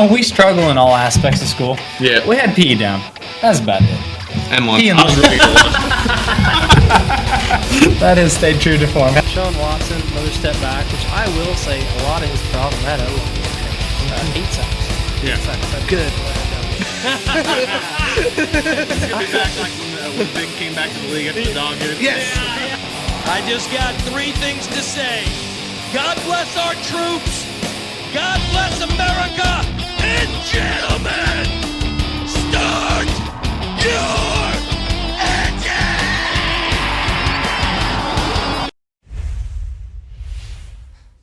Oh, we struggle in all aspects of school. Yeah. We had PE down. That's about it. And lunch. PE and lunch. That has stayed true to form. Sean Watson, another step back, which I will say a lot of his problem had 8 sacks. Yeah. Good. He's gonna be back like when Vic came back to the league after the dog hit him. Yes. I just got 3 things to say. God bless our troops. God bless America. And gentlemen, start your engine!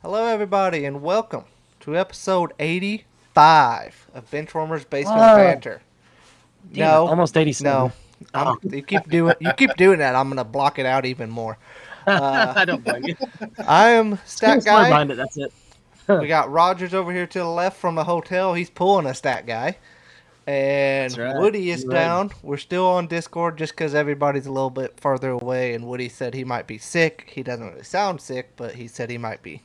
Hello, everybody, and welcome to episode 85 of Benchwarmers Basement Banter. No, almost 87. No, you keep doing that. I'm gonna block it out even more. I don't blame you. I am Stat Guy. Behind it, that's it. We got Rogers over here to the left from the hotel. He's pulling a Stat Guy. And That's right. Woody is You're right. down. We're still on Discord just because everybody's a little bit further away. And Woody said he might be sick. He doesn't really sound sick, but he said he might be.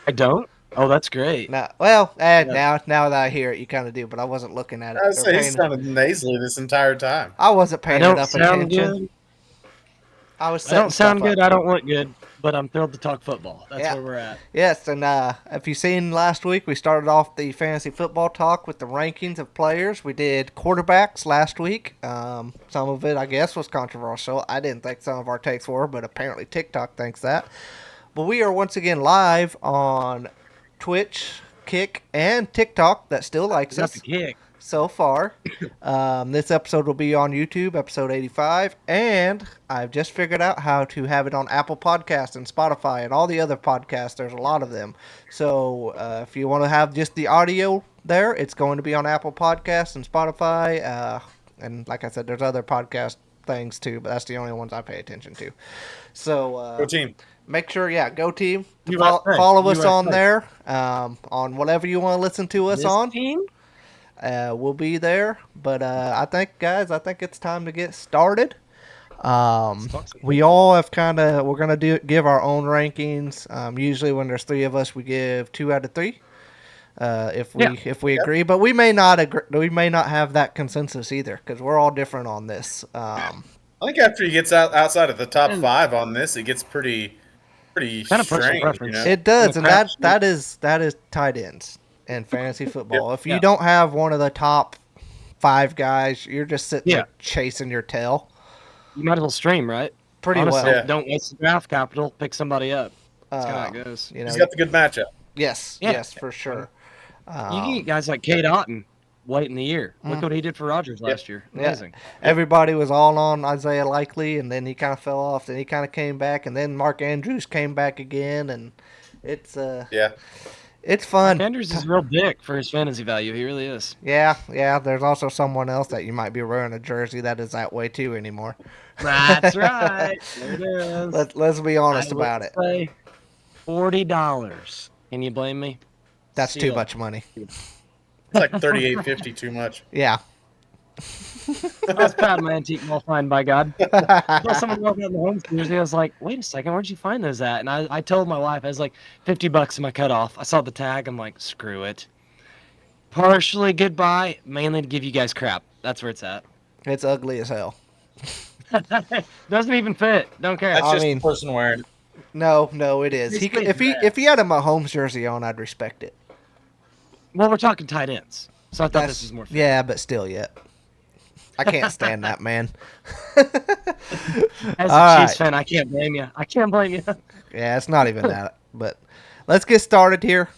I don't? Oh, that's great. Now that I hear it, you kind of do. But I wasn't looking at it. I was or saying he paying- sounded nasally this entire time. I wasn't I paying don't enough sound attention. good. I was. I don't setting sound stuff good. up. I don't look good. But I'm thrilled to talk football. That's Yeah. where we're at. Yes, and if you've seen last week, we started off the fantasy football talk with the rankings of players. We did quarterbacks last week. Some of it, I guess, was controversial. I didn't think some of our takes were, but apparently TikTok thinks that. But we are once again live on Twitch, Kick, and TikTok that still likes Got us the kick. so far. This episode will be on YouTube, episode 85, and I've just figured out how to have it on Apple Podcasts and Spotify and all the other podcasts. There's a lot of them. So if you want to have just the audio there, it's going to be on Apple Podcasts and Spotify. And like I said, there's other podcast things too, but that's the only ones I pay attention to. So Go team. make sure, go team. USA. Follow us on USA. there on whatever you want to listen to us This on. team? We'll be there, but I think it's time to get started. We all have we're gonna give our own rankings. Usually when there's 3 of us, we give 2 out of 3. If we agree, but we may not agree. We may not have that consensus either because we're all different on this. I think after he gets outside of the top 5 on this, it gets pretty Kind of personal strange. preference. You know? It does, and crap that is tight ends in fantasy football. If you Yeah. don't have one of the top 5 guys, you're just sitting there Yeah. chasing your tail. You might as well stream, right? Pretty Honestly, well. Yeah. Don't waste the draft capital. Pick somebody up. That's kind of how it goes. You know, He's got the good matchup. yes, Yeah. yes, for sure. You can get guys like Cade Otton late in the year. Look what he did for Rodgers last year. Yeah. Amazing. Everybody was all on Isaiah Likely, and then he kind of fell off. Then he kind of came back, and then Mark Andrews came back again, and it's Yeah. it's fun. Andrews is a real dick for his fantasy value. He really is. Yeah. There's also someone else that you might be wearing a jersey that is that way too anymore. That's right. There it is. Let's be honest I will about it. say $40. Can you blame me? That's too Steal. much money. It's like 38.50 too much. Yeah. I was proud of my antique mall find, by God. I saw someone walking out in the home jersey. I was like, wait a second, where'd you find those at? And I told my wife, I was like, $50 in my cutoff. I saw the tag. I'm like, screw it. Partially goodbye, mainly to give you guys crap. That's where it's at. It's ugly as hell. Doesn't even fit. Don't care. That's I just mean- the person wearing it. No, it is. It's He could, pretty if he had a Mahomes jersey on, I'd respect it. Well, we're talking tight ends. So I thought this was more fair. Yeah, but still yet. I can't stand that man. As a All Chiefs right. fan, I can't blame you. I can't blame you. Yeah, it's not even that. But let's get started here.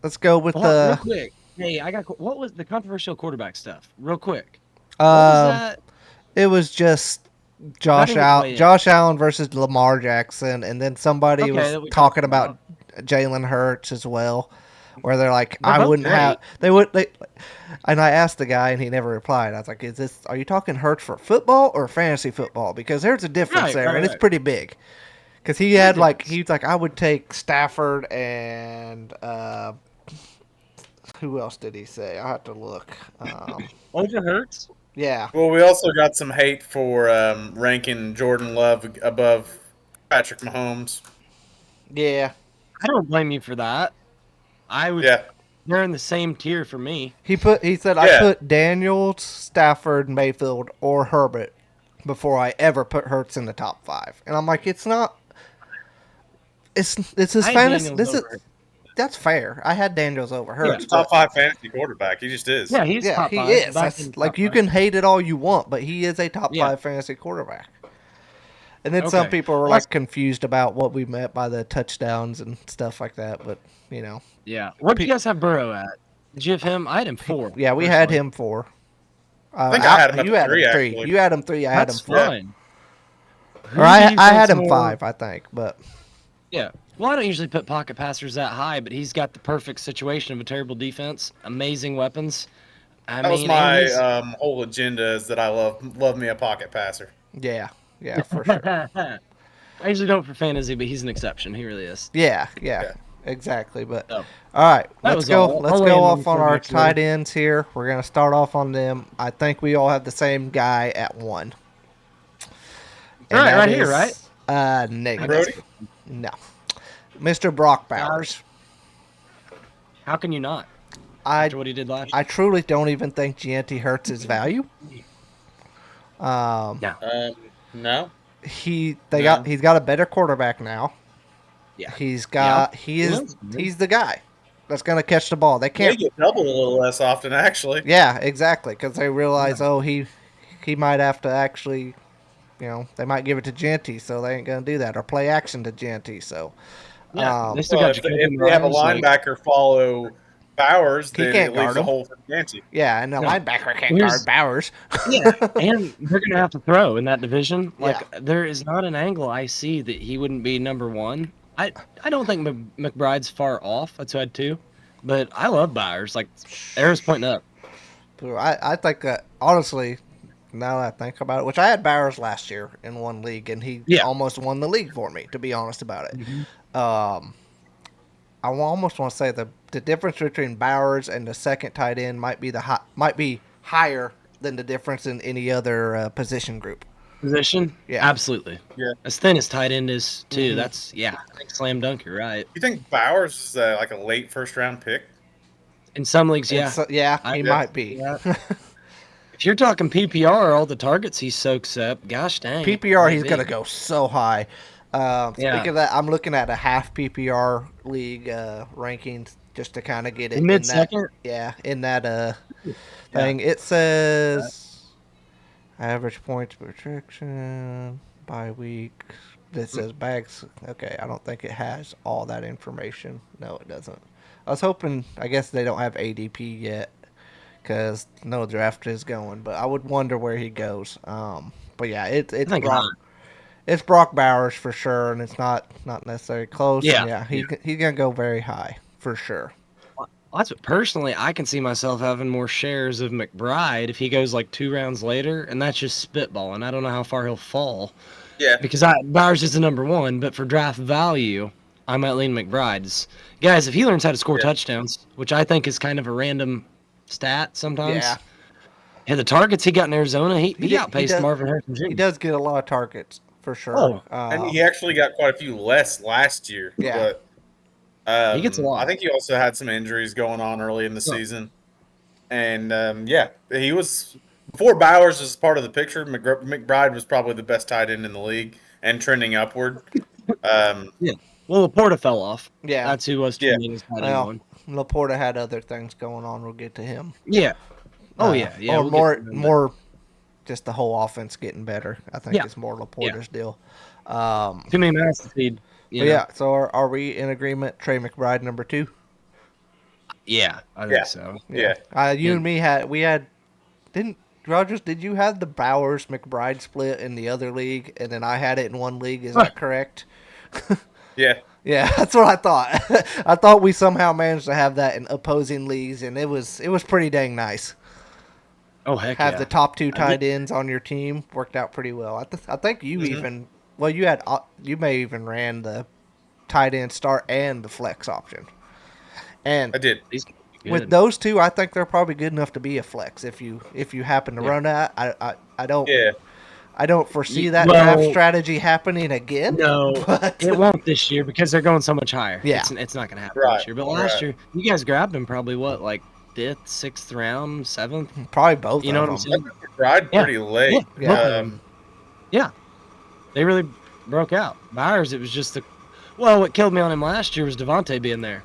Let's go with Hold on, real the quick. Hey, what was the controversial quarterback stuff? Real quick. What was that? it was just Josh didn't Allen, play it. Josh Allen versus Lamar Jackson, and then somebody Okay, that was we talking talked about Jalen Hurts as well, where they're like, They're I both wouldn't great. have and I asked the guy and he never replied. I was like, are you talking Hurts for football or fantasy football? Because there's a difference Right, there, right, and it's right. pretty big. Because he had I would take Stafford and who else did he say? I have to look. Over Hurts? Yeah, Well, we also got some hate for ranking Jordan Love above Patrick Mahomes. yeah. I don't blame you for that. I would Yeah. they're in the same tier for me. He said I put Daniels, Stafford, Mayfield, or Herbert before I ever put Hurts in the top 5. And I'm like, it's not. It's his I had fantasy. Daniels This is over. that's fair. I had Daniels over Hurts. He's top 5 fantasy quarterback. He just is. Yeah, he's Yeah, top he 5. is. Back That's, in like top you 5. can hate it all you want, but he is a top Yeah. 5 fantasy quarterback. And then some Okay. people were Well, like confused about what we meant by the touchdowns and stuff like that. But Yeah. What did you guys have Burrow at? Did you have him? I had him 4. yeah, we had personally. him 4. I think I had him at you the had 3, him 3. actually. You had him 3. I had him That's 4. fine. Who Or do I you had think's him more- 5, I think. But Yeah. Well, I don't usually put pocket passers that high, but he's got the perfect situation of a terrible defense, amazing weapons. That was my whole agenda is that I love me a pocket passer. yeah, for sure. I usually don't for fantasy, but he's an exception. He really is. Yeah, Yeah. exactly. But Oh. all right, That let's was go. all. Let's I'll go land off on on our next one. tight ends here. We're gonna start off on them. I think we all have the same guy at 1. And Right, that right here, is, right? Negative. Brody? No, Mr. Brock Bowers. How can you not? I After what he did last I truly don't even think Gianti hurts his value. No. He's got a better quarterback now. Yeah. He's the guy that's gonna catch the ball. They They can't. get doubled a little less often, actually. Yeah, exactly, because they realize he might have to actually, they might give it to Gianti, so they ain't gonna do that or play action to Gianti. So Yeah, they still Well, got if Jacoby they have a Myers, like- linebacker follow Bowers, He then can't it guard leaves a him. hole for Nancy. yeah, and the No. linebacker can't Here's- guard Bowers. Yeah, and they're gonna have to throw in that division. Like Yeah. there is not an angle I see that he wouldn't be number 1. I don't think McBride's far off. That's who I had 2, but I love Byers. Like arrows pointing up. I think that honestly, now that I think about it, which I had Bowers last year in one league, and he Yeah. almost won the league for me. To be honest about it, Mm-hmm. I almost want to say the difference between Bowers and the second tight end might be higher than the difference in any other position group. Position? Yeah. Absolutely. Yeah. As thin as tight end is too. Mhm. That's I think slam dunk. You're right. You think Bowers is like a late first-round pick? In some leagues, And yeah. so, he might be. Yeah. If you're talking PPR, all the targets he soaks up, gosh dang. PPR, he's maybe. going to go so high. Speaking of that, I'm looking at a half PPR league rankings just to kind of get it Mid second. in that thing. It says average points per restriction by week. This says bags. Okay, I don't think it has all that information. No, it doesn't. I was hoping. I guess they don't have ADP yet because no draft is going. But I would wonder where he goes. But yeah, it's I think Brock. not. It's Brock Bowers for sure, and it's not necessarily close. Yeah. He's gonna go very high for sure. That's what, personally, I can see myself having more shares of McBride if he goes like 2 rounds later, and that's just spitballing. I don't know how far he'll fall Yeah. because Bowers is the number 1, but for draft value, I might lean McBride's. Guys, if he learns how to score touchdowns, which I think is kind of a random stat sometimes. Yeah. The targets he got in Arizona, he He outpaced does- Marvin Harrison Jr. He does get a lot of targets for sure. Oh, And he actually got quite a few less last year. Yeah. But He gets a lot. I think he also had some injuries going on early in the season. And he was before Bowers was part of the picture. McBride was probably the best tight end in the league and trending upward. Well, Laporta fell off. Yeah. That's who was trending as tight end Well, one. Laporta had other things going on. We'll get to him. Yeah. Oh, yeah. Or we'll more get to him. just the whole offense getting better. I think Yeah. it's more Laporta's deal. Too many mouths to feed. you But know? yeah. So are we in agreement? Trey McBride number 2. Yeah, I think Yeah. so. Yeah. You and me didn't Rogers? Did you have the Bowers McBride split in the other league, and then I had it in one league? Is that correct? Yeah. Yeah, that's what I thought. I thought we somehow managed to have that in opposing leagues, and it was pretty dang nice. Oh, heck Have yeah. the top 2 tight ends on your team worked out pretty well. I think you even you may even ran the tight end start and the flex option. And I did. He's good. with those 2, I think they're probably good enough to be a flex if you happen to run that. I don't. Yeah. I don't foresee that Well, draft strategy happening again. No, but it won't this year because they're going so much higher. Yeah. It's not going to happen Right, this year. But last right. year, you guys grabbed him probably what, like 5th, 6th round, 7th? probably both You know of what I'm them. saying? Tried Yeah. pretty late. Yeah. Both of them. Yeah, they really broke out. Byers, it was just the. Well, what killed me on him last year was Devontae being there.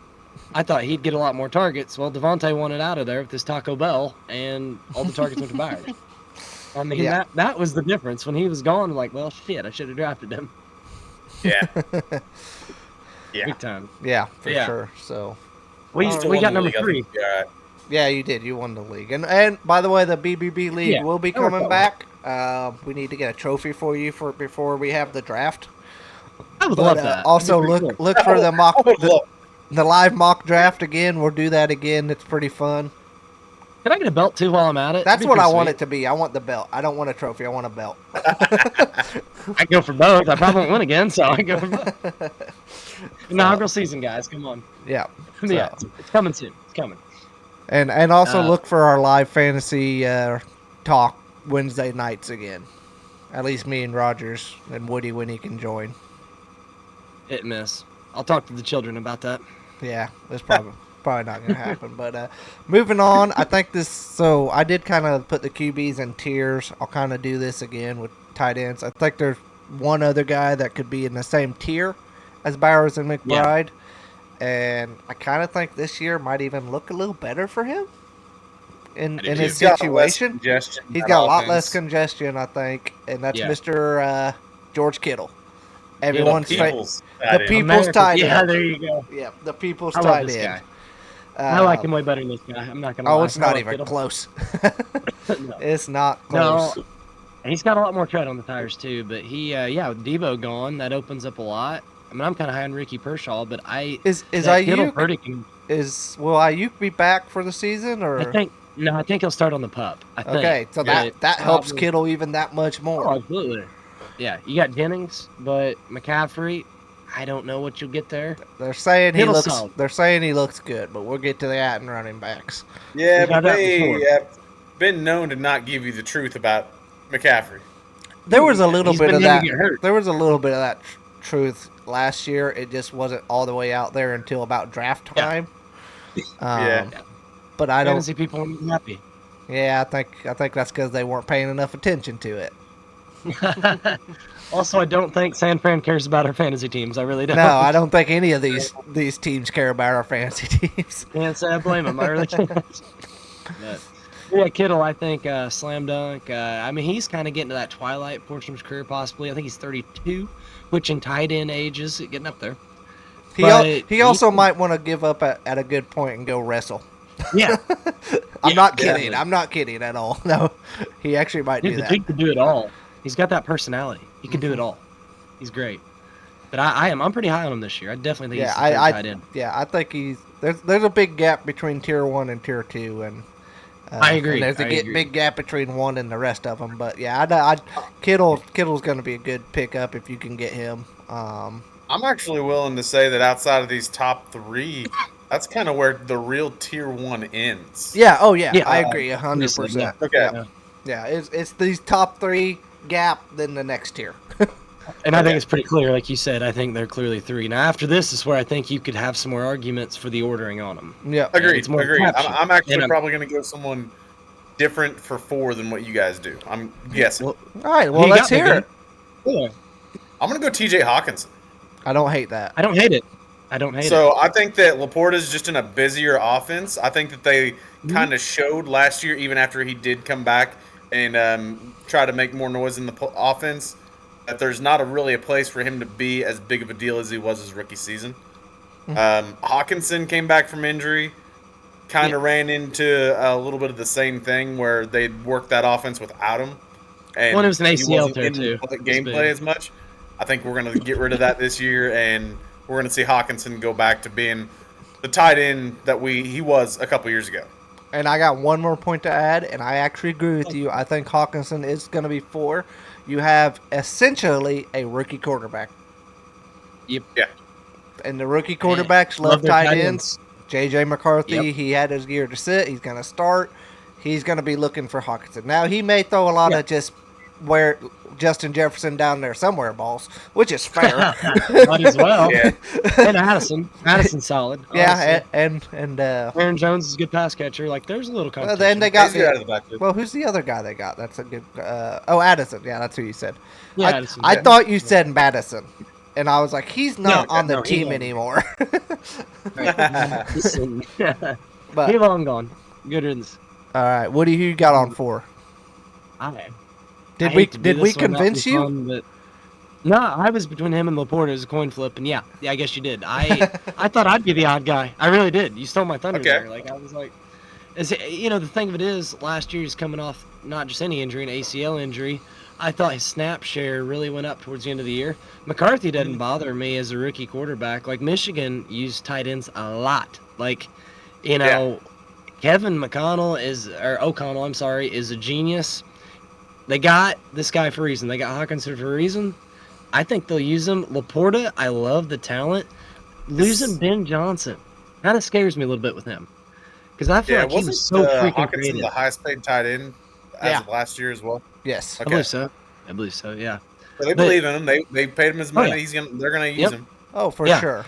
I thought he'd get a lot more targets. Well, Devontae wanted out of there with this Taco Bell, and all the targets went to Byers. I mean, Yeah. that was the difference. When he was gone, I'm like, well, shit, I should have drafted him. Yeah. Yeah. Big time. Yeah, for Yeah. sure. So We Still we won got the number league, I 3. think. Yeah, right. yeah, you did. You won the league, and by the way, the BBB league Yeah, will be that worked coming out back. We need to get a trophy for you before we have the draft. I would But love that. also That'd be pretty look for the mock I would love- the live mock draft again. We'll do that again. It's pretty fun. cool. Can I get a belt too while I'm at it? That's That'd be what I pretty want sweet. it to be. I want the belt. I don't want a trophy. I want a belt. I go for both. I probably won't win again, so I go for both. Inaugural season, guys. Come on. Yeah. Yeah, it's coming soon. It's coming. And also Uh, look for our live fantasy talk Wednesday nights again. At least me and Rogers and Woody when he can join. Hit and miss. I'll talk to the children about that. Yeah, it's probably not gonna happen. But moving on, I think this. So I did kind of put the QBs in tiers. I'll kind of do this again with tight ends. I think there's one other guy that could be in the same tier as Bowers and McBride, and I kind of think this year might even look a little better for him in his He's got less situation. congestion in He's that got a lot less offense. congestion, I think, and that's Yeah. Mr. George Kittle. The Everyone's people's the tight end. people's America- tight Yeah, end. there you go. Yeah, the people's I love tight this end. guy. I like him way better than this guy. I'm not gonna lie. Oh, it's I not like even Kittle. close. No. It's not No, close. he's got a lot more tread on the tires too. But he, with Devo gone, that opens up a lot. I mean, I'm kind of high on Ricky Pershaw, but Is that Kittle Ayuk Purdy can. will Ayuk be back for the season or? I think he'll start on the pup. I think. Okay, so But that helps probably- Kittle even that much Oh, more. absolutely. Yeah, you got Jennings, but McCaffrey, I don't know what you'll get there. They're saying he Kittle's looks. solid. They're saying he looks good, but we'll get to that in running backs. Yeah, We've but had that they before. have been known to not give you the truth about McCaffrey. There was a little He's bit been of known that. to get hurt. There was a little bit of that truth last year. It just wasn't all the way out there until about draft Yeah. time. Yeah. But I don't. Fantasy people won't be happy. Yeah, I think that's because they weren't paying enough attention to it. Also, I don't think San Fran cares about our fantasy teams. I really don't. No, I don't think any of these teams care about our fantasy teams. Can't say I blame him. I really can't. But, yeah, Kittle, I think slam dunk. I mean, he's kind of getting to that twilight portion of his career, possibly. I think he's 32, which in tight end age is getting up there. He also might want to give up at a good point and go wrestle. Yeah, I'm not kidding. definitely. I'm not kidding at all. No, he actually might do dude, the that. kid can do it all. He's got that personality. He can do it all. He's great. But I'm pretty high on him this year. I definitely think Yeah, he's the third tight end. I think there's a big gap between tier 1 and tier 2, and I agree. And there's a I agree. big gap between one and the rest of them. But yeah, Kittle's going to be a good pickup if you can get him. I'm actually willing to say that outside of these top three, that's kind of where the real tier 1 ends. Yeah. Oh yeah. Yeah, I agree 100%. yeah. Okay. Yeah. It's these top three gap then the next tier. And I think it's pretty clear, like you said. I think they're clearly three. Now, after this is where I think you could have some more arguments for the ordering on them. Yeah. Agreed. It's more Agreed. caption. I'm actually And I'm- probably going to go someone different for 4 than what you guys do. I'm guessing. All right. Well, You let's got me, hear it. dude. Yeah. I'm going to go TJ Hawkinson. I don't hate that. I don't hate it. I don't hate it. So I think that Laporta's just in a busier offense. I think that they Mm-hmm. kind of showed last year, even after he did come back and try to make more noise in the offense, that there's not really a place for him to be as big of a deal as he was his rookie season. Hawkinson came back from injury, kind of ran into a little bit of the same thing where they'd worked that offense without him. And Well, it was an he ACL wasn't tear, in the too. gameplay big. as much. I think we're going to get rid of that this year, and we're going to see Hawkinson go back to being the tight end that he was a couple years ago. And I got one more point to add, and I actually agree with you. I think Hawkinson is going to be 4. You have essentially a rookie quarterback. Yep. Yeah. And the rookie quarterbacks love their tight ends. J.J. McCarthy, Yep. he had his year to sit. He's going to start. He's going to be looking for Hawkinson. Now, he may throw a lot of just where Justin Jefferson down there somewhere, boss, which is fair. Might as well. Yeah. And Addison's solid. Yeah, honestly. and Aaron Jones is a good pass catcher. Like, there's a little well, competition. then they got He's good out of the backfield. well, who's the other guy they got? That's a good. Addison. Yeah, that's who you said. Yeah, I, Addison. I thought you said Madison, and I was like, he's not on the no, he team won't. anymore. Listen, But he long gone. Good riddance. all right, what do you got on for? Did we convince you? No, I was between him and Laporta. It was a coin flip, and yeah, I guess you did. I thought I'd be the odd guy. I really did. You stole my thunder there. Like, I was like, the thing of it is, last year he's coming off not just any injury, an ACL injury. I thought his snap share really went up towards the end of the year. McCarthy doesn't bother me as a rookie quarterback. Like, Michigan used tight ends a lot. Like, Kevin O'Connell is a genius. They got this guy for a reason. They got Hawkinson for a reason. I think they'll use him. Laporta, I love the talent. Losing Ben Johnson kind of scares me a little bit with him. Because I feel like he was so freaking Hawkinson creative. the highest paid tight end as of last year as well? Yes. I believe so, yeah. So they believe in him. They paid him his money. yeah. They're gonna use him. Oh, for Yeah. sure.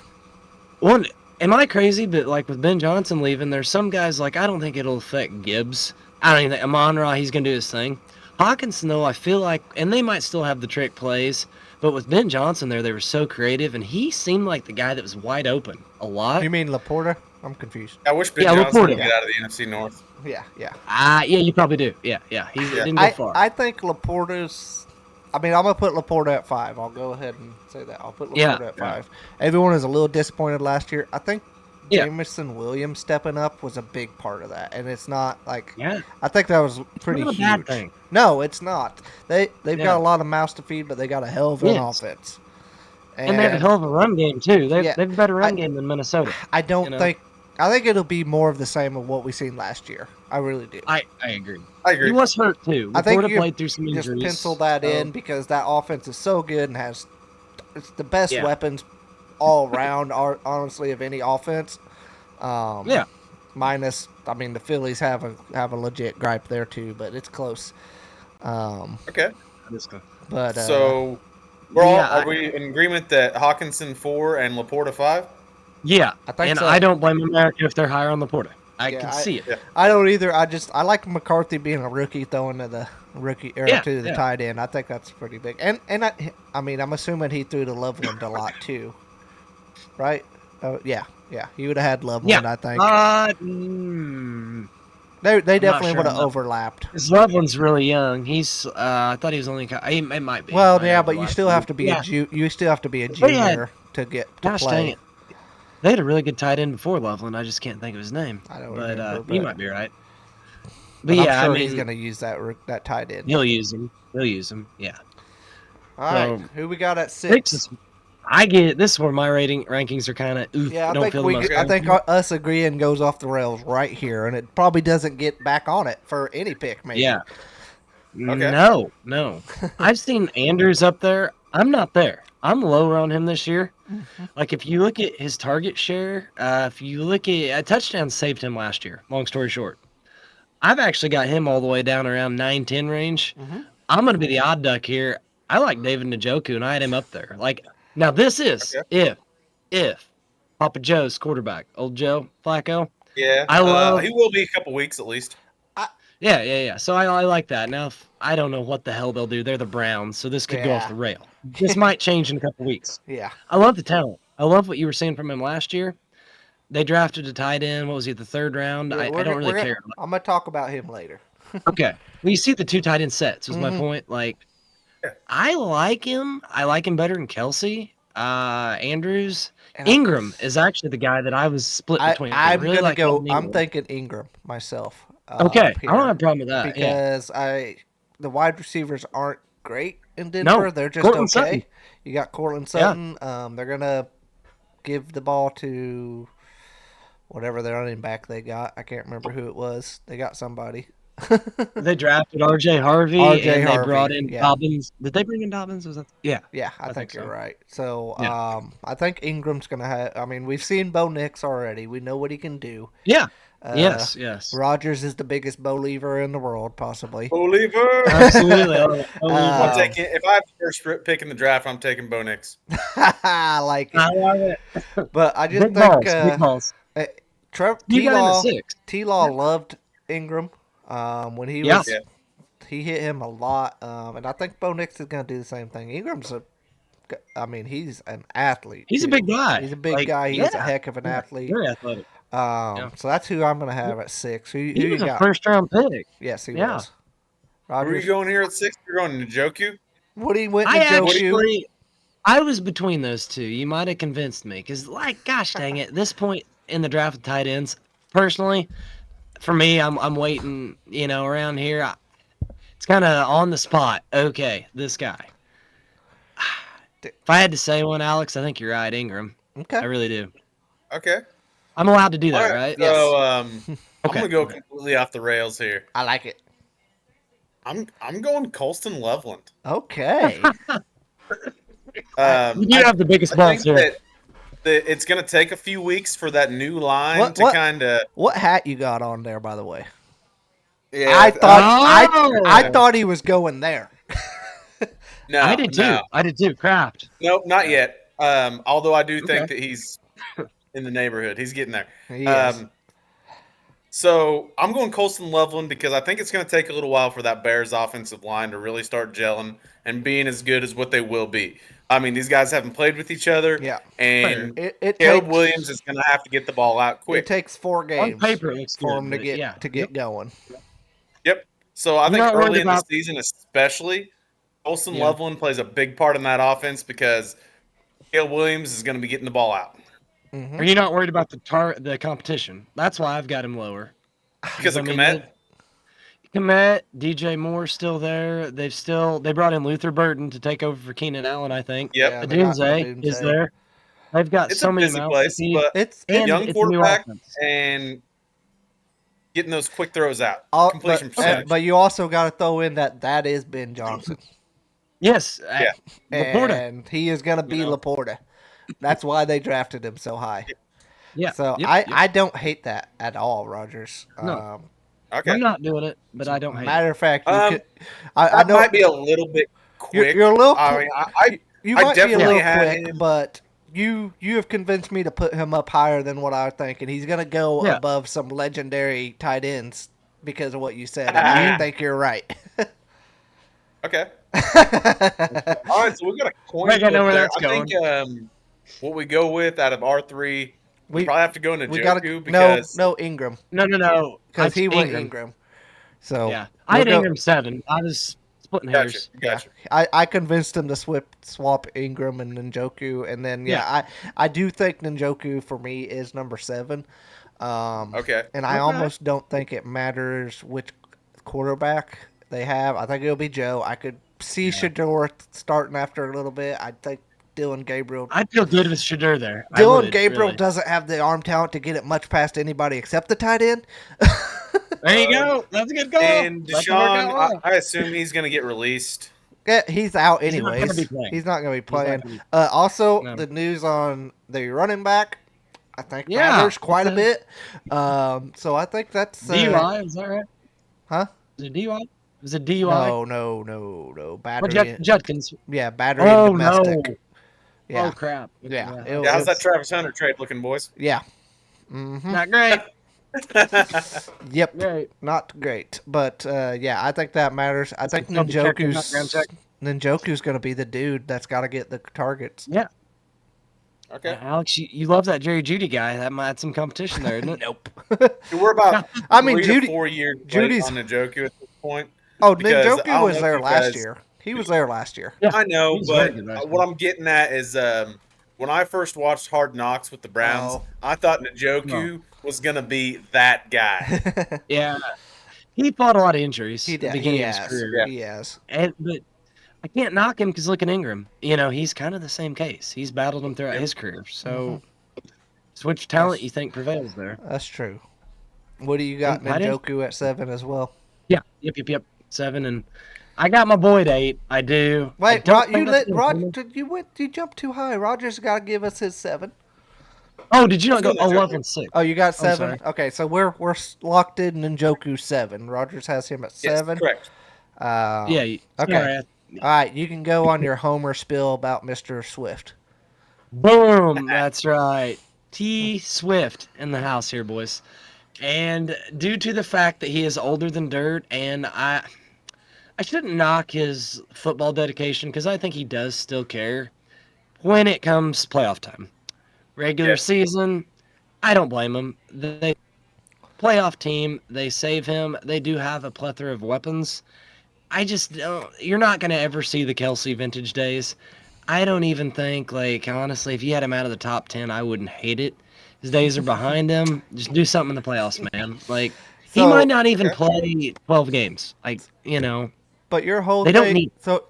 One, am I crazy? But like with Ben Johnson leaving, there's some guys like I don't think it'll affect Gibbs. I don't even think Amon-Ra, he's gonna do his thing. Hawkinson though, I feel like, and they might still have the trick plays, but with Ben Johnson there, they were so creative, and he seemed like the guy that was wide open a lot. You mean Laporta? I'm confused. I wish Ben Johnson would get out of the NFC North. Yeah. Yeah, you probably do. Yeah. He didn't go far. I think Laporta's. I mean, I'm gonna put Laporta at 5. I'll go ahead and say that. I'll put Laporta at 5. Everyone was a little disappointed last year. I think Jameson Williams stepping up was a big part of that, and it's not like. Yeah. I think that was pretty Not a huge. bad thing. No, it's not. They've got a lot of mouths to feed, but they got a hell of an offense. And they have a hell of a run game too. They Yeah. have a better run game than Minnesota. I don't think. I think it'll be more of the same of what we seen last year. I really do. I agree. I agree. He was hurt too. I think Laporta you played through some just injuries. pencil that in because that offense is so good and has it's the best Yeah. weapons all around. Honestly, of any offense. Minus, I mean, the Phillies have a legit gripe there too, but it's close. Okay. But So we're all are we in agreement that Hawkinson 4 and Laporta 5? Yeah, I think and so. I don't blame America if they're higher on Laporta. I Yeah, can see it. Yeah. I don't either. I like McCarthy being a rookie, throwing to the rookie or to the tight end. I think that's pretty big. And I mean, I'm assuming he threw to Loveland a lot too, right? Oh yeah. He would have had Loveland, I think. They definitely would have overlapped. Because Loveland's really young. He's I thought he was only. It might be. Well, yeah, but you still have to be you still have to be a junior to get to Gosh play. dang it. They had a really good tight end before Loveland. I just can't think of his name. I don't but remember, you but- might be right. But But yeah, I'm sure I mean, he's going to use that tight end. he'll use him. Yeah. All right, so- who we got at 6? 6 is, I get this is where my rankings are kind of oof. Yeah, don't feel the most I think us agreeing goes off the rails right here, and it probably doesn't get back on it for any pick, maybe. Yeah. Okay. No. I've seen Andrews up there. I'm not there. I'm lower on him this year. Like, if you look at his target share, if you look at a touchdown saved him last year, long story short. I've actually got him all the way down around 9-10 range. I'm going to be the odd duck here. I like David Njoku, and I had him up there. Like, now this is if Papa Joe's quarterback, old Joe Flacco. Yeah. I love. He will be a couple weeks at least. Yeah. So I like that. Now, I don't know what the hell they'll do. They're the Browns, so this could go off the rail. This might change in a couple weeks. Yeah. I love the talent. I love what you were saying from him last year. They drafted a tight end. What was he, the 3rd round? Yeah, I don't really care. I'm going to talk about him later. Okay. Well, you see the 2 tight end sets was my point. Like, I like him. I like him better than Kelsey. Andrews. And Ingram is actually the guy that I was split between. I'm really going to go. Ingram. I'm thinking Ingram myself. Okay. I here, don't have a problem with that. because the wide receivers aren't great in Denver. No, They're just Cortland okay. Sutton. You got Cortland Sutton. They're going to give the ball to whatever their running back they got. I can't remember who it was. They got somebody. They drafted R.J. Harvey, and they brought in yeah. Dobbins. Did they bring in Dobbins? Was that? Yeah. Yeah, I think you're so. right. So, Yeah. I think Ingram's going to have – I mean, we've seen Bo Nix already. We know what he can do. Yeah. Yes. Rogers is the biggest believer in the world, possibly. Oliver. Absolutely. I'm taking. If I have the first pick in the draft, I'm taking Bo Nix. I like it. I love it. But I just Big think balls. T You got him at Law 6. loved Ingram. When he Yeah. was, he hit him a lot. And I think Bo Nix is going to do the same thing. He's an athlete. He's a too. big guy. He's a big guy. He's a heck of an Yeah, athlete. very athletic. So that's who I'm going to have at 6. Who He you was a got? first-round pick. Yes, he Yeah. was. Where are Rogers. you going here at 6? You're going to Njoku? Woody went to I Joku. I was between those two. You might have convinced me because, gosh dang it, this point in the draft of tight ends, personally, for me, I'm waiting. Around here, it's kind of on the spot. Okay, this guy. If I had to say one, Alex, I think you're right, Ingram. Okay. I really do. Okay. I'm allowed to do that, All right? So, Okay. I'm gonna go completely off the rails here. I like it. I'm going Colston Loveland. Okay. You do have the biggest I balls think here. that it's gonna take a few weeks for that new line What- to what- kind of. What hat you got on there, by the way? Yeah, I thought Oh! I thought he was going there. no, I did too. no. I did too. Craft. Nope, not yet. Although I do think Okay. that he's in the neighborhood. He's getting there. He is. So I'm going Colston Loveland because I think it's going to take a little while for that Bears offensive line to really start gelling and being as good as what they will be. I mean, these guys haven't played with each other. Yeah. And It Caleb takes, Williams is going to have to get the ball out It quick. takes 4 games paper, it looks for good, him to but get yeah. get going. Yep. So I You're think not worried early in the about- season, especially, Colston Yeah. Loveland plays a big part in that offense because Caleb Williams is going to be getting the ball out. Mhm. Are you not worried about the competition? That's why I've got him lower. Because of I mean, Komet. Komet, DJ Moore's still there. They brought in Luther Burton to take over for Keenan Allen, I think. Yep. Yeah, they got Adunze is Adunze. there. They've got It's so a many busy mouths place, to feed. but It's young it's a new quarterback offense. and getting those quick throws out. all, Completion but, percentage. but you also got to throw in that is Ben Johnson, Yes. Yeah. Laporta. and he is going to be Laporta. That's why they drafted him so high. Yeah. So Yep, I don't hate that at all, Rogers. No. Okay. I'm not doing it, but I don't hate it. Matter of fact, you Um, could. I That know might be a little bit quick. you're a little. I mean, You I might be a definitely little had quick, him- but you have convinced me to put him up higher than what I think, and he's gonna go Yeah. above some legendary tight ends because of what you said. And I think you're right. Okay. All right, so we've got a coin I gotta know flip where there. that's I think what we go with out of R3, we probably have to go into we Njoku gotta because no Ingram No. because he went Ingram. Ingram. So Yeah. I had we'll go- Ingram 7. I was splitting Gotcha. hairs. Gotcha. I convinced him to swap Ingram and Njoku, and then I do think Njoku for me is number 7. Okay. And I Okay. almost don't think it matters which quarterback they have. I think it'll be Joe. I could see Shador starting after a little bit. I think Dylan Gabriel. I'd feel good with Shadur there. I Dylan would, Gabriel really. doesn't have the arm talent to get it much past anybody except the tight end. There you go. That's a good call. And That's working out Deshaun, well. I assume he's going to get released. Yeah, he's out He's not anyways. gonna be playing. He's not going to be He's not playing. gonna be- Also, No. the news on the running back, I think Yeah, matters quite a okay. bit. So I think that's DUI, is that right? Huh? Is it DUI? Was it DUI? No. Oh, Battery. Judkins. Yeah, battery Oh, and domestic. no. Yeah. Oh, crap. Yeah. Yeah, how's that Travis Hunter trade looking, boys? Yeah. Mm-hmm. Not great. Yep. Great. Not great, but yeah, I think that matters. I think Double check your background check. Ninjoku's going to be the dude that's got to get the targets. Yeah. Okay. Alex, you love that Jerry Judy guy. That might have some competition there, isn't it? Nope. We're about I mean, 3 Judy- to 4 years Judy's- late on Njoku at this point. Oh, Because I Ninjoku don't was know there if you last guys- year. He was there last year. Yeah. I know, He's very but good last what year. I'm getting at is when I first watched Hard Knocks with the Browns, Oh. I thought Njoku was going to be that guy. Yeah. He fought a lot of injuries He at the did. beginning He of his has. career. He has. But I can't knock him because look at Ingram. He's kind of the same case. He's battled him throughout his career. So it's which talent you think prevails there. That's true. What do you got, And tight end? Ninjoku at 7 as well? Yeah. Yep. 7. And I got my boy at 8. I do. I Wait, don't think that's gonna Rod, happen. you jumped too high. Roger's got to give us his 7. Oh, did you not go Let's go with 11-6? Oh, you got I'm 7. sorry. Okay, so we're locked in Njoku 7. Rogers has him at Yes, 7. correct. Yeah. Okay. Sorry. All right, you can go on your Homer spill about Mr. Swift. Boom. That's right. T Swift in the house here, boys. And due to the fact that he is older than dirt, and I shouldn't knock his football dedication because I think he does still care when it comes playoff time. Regular Yeah. season, I don't blame him. They playoff team, they save him. They do have a plethora of weapons. I just don't. You're not going to ever see the Kelsey vintage days. I don't even think, like, honestly, if you had him out of the top 10, I wouldn't hate it. His days are behind him. Just do something in the playoffs, man. Like, he So- might not even Okay. play 12 games. Like, you know, But your whole They don't thing. need- So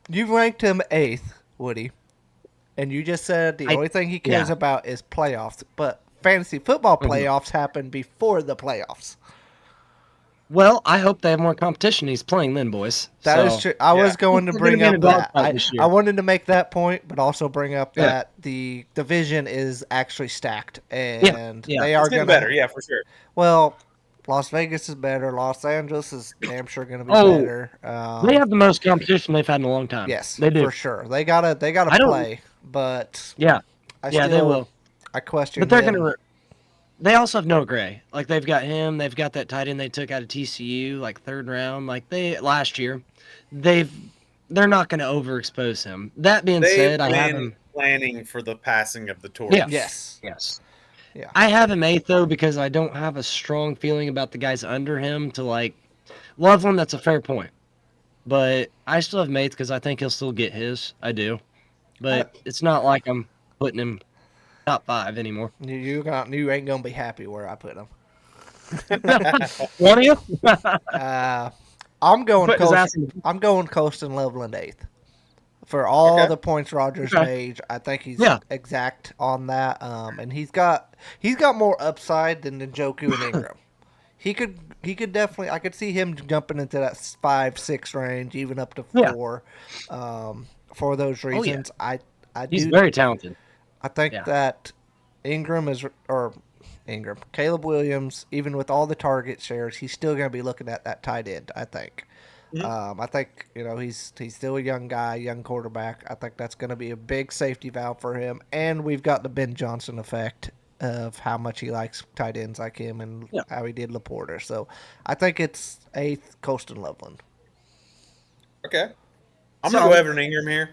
you ranked him 8th, Woody, and you just said the only thing he cares yeah. about is playoffs. But fantasy football Mhm. playoffs happen before the playoffs. well, I hope they have more competition. He's playing then, boys. That is So, true. I was yeah. going to We're bring gonna be up in a that. dogfight this year. I wanted to make that point, but also bring up Yeah. that the division is actually stacked, and yeah. they It's are getting going better, yeah, for sure. Well, Las Vegas is better. Los Angeles is damn sure going to be Oh, better. They have the most competition they've had in a long time. Yes, they do. for sure. They gotta I don't- play, but Yeah, I yeah, still, they will. I question. But they're him. gonna. They also have Noah Gray. Like they've got him. They've got that tight end they took out of TCU, like 3rd round. Like they last year, they're not gonna overexpose him. That being They've said, I have been him. planning for the passing of the torch. Yeah. Yes. Yes. Yeah. I have him 8th though because I don't have a strong feeling about the guys under him to like Loveland. That's a fair point, but I still have him 8th because I think he'll still get his. I do, but it's not like I'm putting him top 5 anymore. You ain't gonna be happy where I put him. Want you? I'm going Put his ass Colston. in- I'm going Colston Loveland 8th. For all Okay. the points Rogers Okay. made, I think he's Yeah. exact on that. And he's got more upside than Njoku and Ingram. He could definitely. I could see him jumping into that 5-6 range, even up to 4. For those yeah. reasons, I He's do. very talented. I think Yeah. that Caleb Williams, even with all the target shares, he's still going to be looking at that tight end. I think. I think he's still a young guy, young quarterback. I think that's going to be a big safety valve for him. And we've got the Ben Johnson effect of how much he likes tight ends like him and how he did Laporta. So I think it's 8th, Colston Loveland. Okay. I'm going to go Evan Ingram here.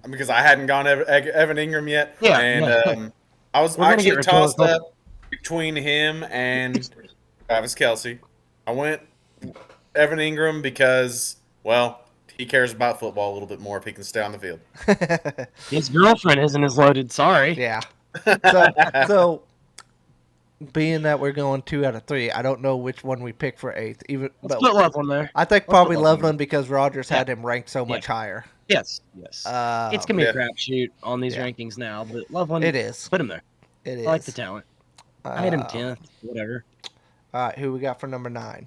Because I hadn't gone Evan Ingram yet. Yeah, And I was We're gonna actually get tossed rhetorical. up between him and Travis Kelsey. I went Evan Ingram because, well, he cares about football a little bit more if he can stay on the field. His girlfriend isn't as loaded. Sorry. Yeah. So being that we're going 2 out of 3, I don't know which one we pick for 8th. Let's But put Loveland there. I think Let's probably put Loveland. Loveland because Rogers had him ranked so much higher. Yes. It's gonna be Yeah. a crapshoot on these Yeah. rankings now, but Loveland. It is. Put him there. It is. I like the talent. I had him 10th. Whatever. All right, who we got for number 9?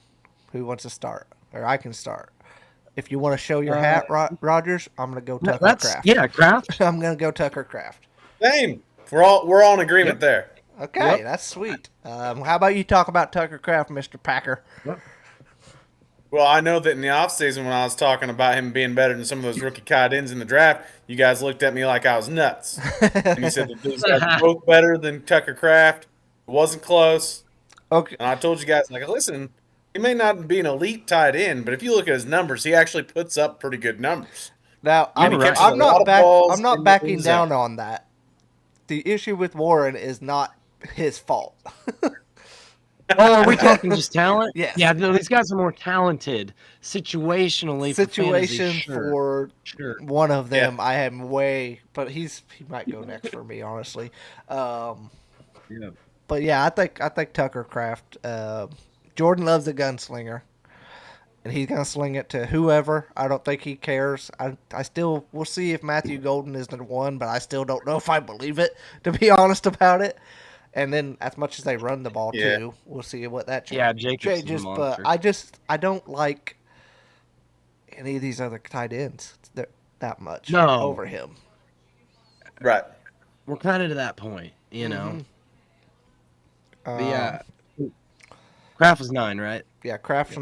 Who wants to start? Or I can start. If you want to show your hat, Rogers, I'm going to go Tucker Craft. Yeah, Kraft. I'm going to go Tucker Craft. Same. We're all in agreement there. Okay, that's sweet. How about you talk about Tucker Craft, Mr. Packer? Well, I know that in the offseason when I was talking about him being better than some of those rookie tight ends in the draft, you guys looked at me like I was nuts. And you said that these guys are both better than Tucker Craft. It wasn't close. Okay. And I told you guys, like, listen, he may not be an elite tight end, but if you look at his numbers, he actually puts up pretty good numbers. Now, And he catches a I'm lot of balls not in backing the down zone. on that. The issue with Warren is not his fault. Oh, are we talking just talent? Yes. Yeah, no, these guys are more talented situationally. For Situation fantasy, sure. for one of them, I am but he might go next for me, honestly. Yeah. But yeah, I think Tucker Craft. Jordan loves a gunslinger, and he's gonna sling it to whoever. I don't think he cares. We'll see if Matthew Golden is the one, but I still don't know if I believe it, to be honest about it. And then, as much as they run the ball too, we'll see what that changes. Yeah, Jacobs is a changes. But monster. I don't like any of these other tight ends that much No. over him. Right. we're kind of to that point, you know. But yeah, Kraft was 9, right? Yeah, Craft's Yeah,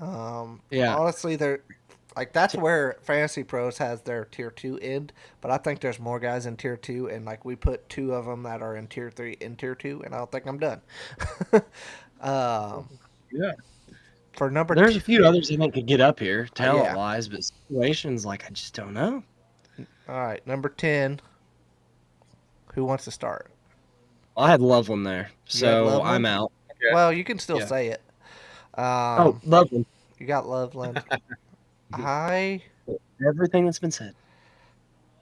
9. Yeah. Honestly, they're like that's where Fantasy Pros has their tier 2 end, but I think there's more guys in tier 2, and like we put 2 of them that are in tier 3 in tier 2, and I don't think I'm done. Yeah. For number There's two, a few others I think could get up here, yeah. talent wise, but situations like I just don't know. All right, number 10. Who wants to start? I had Loveland there, You had so Loveland? I'm out. Okay. Well, you can still Yeah. say it. Oh, Loveland. You got Loveland. I Everything that's been said.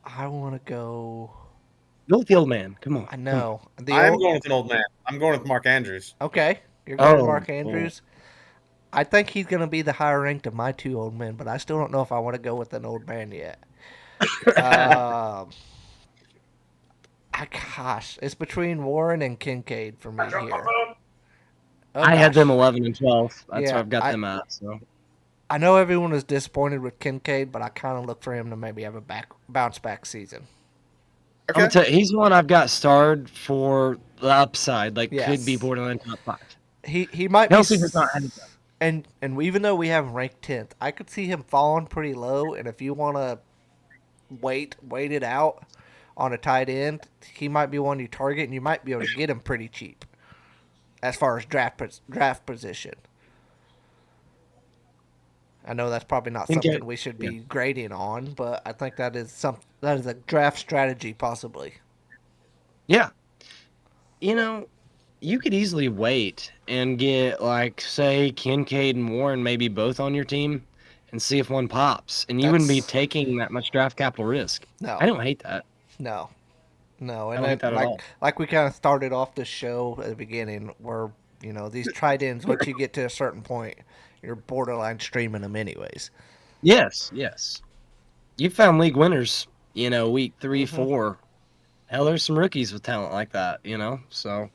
want to go. Go with the old man. Come on. I know. I'm going with an old man. I'm going with Mark Andrews. Okay, you're going Oh, Mark Andrews. I think he's going to be the higher ranked of my 2 old men, but I still don't know if I want to go with an old man yet. Gosh, it's between Warren and Kincaid for me here. Oh, I had gosh. them 11 and 12. That's Yeah, where I've got them at. So I know everyone was disappointed with Kincaid, but I kind of look for him to maybe have a bounce back season. I'm gonna tell you, he's one I've got starred for the upside. Like Yes. could be borderline top 5. He might Kelsey be. does not have it. And even though we have him ranked 10th, I could see him falling pretty low. And if you want to wait it out on a tight end, he might be one you target, and you might be able to get him pretty cheap as far as draft position. I know that's probably not something we should be grading on, but I think that is a draft strategy possibly. Yeah. You know, you could easily wait and get, like, say, Kincaid and Warren maybe both on your team and see if one pops. And you wouldn't be taking that much draft capital risk. No. I don't hate that. No. And I don't hate that at all. Like we kind of started off the show at the beginning where, these tight ends, once you get to a certain point, you're borderline streaming them anyways. Yes. You found league winners, week 3, 4. Hell, there's some rookies with talent like that, so...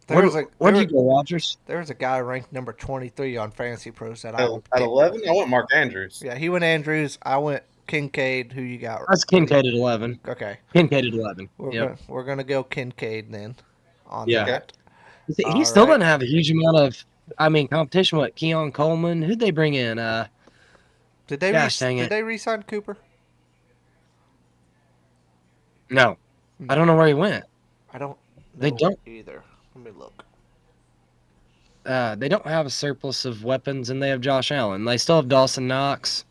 Where'd you go, Rogers? There was a guy ranked number 23 on Fantasy Pros that At 11, I went Mark Andrews. Yeah, he went Andrews. I went Kincaid. Who you got? That's Kincaid at 11. Okay. Kincaid at 11. We're gonna go Kincaid then. On Yeah. that. He still doesn't have a huge amount of, competition. What, Keon Coleman? Who'd they bring in? Did they dang it. re-sign Cooper? No. I don't know where he went. I don't. They don't either. Let me look. They don't have a surplus of weapons, and they have Josh Allen. They still have Dawson Knox.